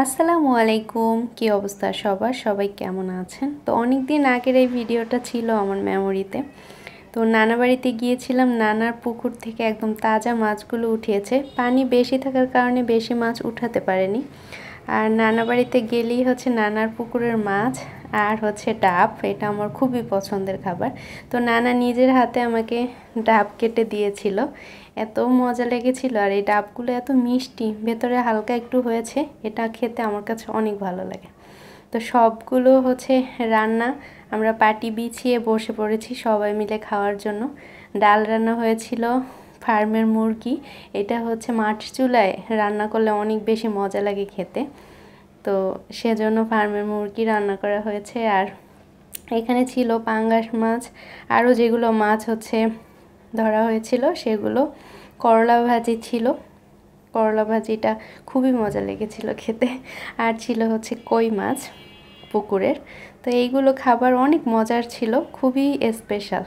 আসসালামু আলাইকুম, কি অবস্থা সবার? সবাই কেমন আছেন? তো অনেক দিন আগের এই ভিডিওটা ছিল আমার মেমোরিতে। তো নানা বাড়িতে গিয়েছিলাম, নানার পুকুর থেকে একদম তাজা মাছগুলো উঠিয়েছে। পানি বেশি থাকার কারণে বেশি মাছ উঠাতে পারেনি। আর নানা বাড়িতে গেলেই হচ্ছে নানার পুকুরের মাছ আর হচ্ছে ডাব, এটা আমার খুবই পছন্দের খাবার। তো নানা নিজের হাতে আমাকে ডাব কেটে দিয়েছিল, এত মজা লেগেছিল। আর এই ডাবগুলো এত মিষ্টি, ভেতরে হালকা একটু হয়েছে, এটা খেতে আমার কাছে অনেক ভালো লাগে। তো সবগুলো হচ্ছে রান্না, আমরা পাটি বিছিয়ে বসে পড়েছি সবাই মিলে খাওয়ার জন্য। ডাল রান্না হয়েছিল, ফার্মের মুরগি, এটা হচ্ছে মাঠ চুলায় রান্না করলে অনেক বেশি মজা লাগে খেতে, তো সেজন্য ফার্মের মুরগি রান্না করা হয়েছে। আর এখানে ছিল পাঙ্গাস মাছ, আরও যেগুলো মাছ হচ্ছে ধরা হয়েছিল সেগুলো। করলা ভাজি ছিল, করলা ভাজিটা খুবই মজা লেগেছিল খেতে। আর ছিল হচ্ছে কই মাছ পুকুরের। তো এইগুলো খাবার অনেক মজার ছিল, খুবই স্পেশাল।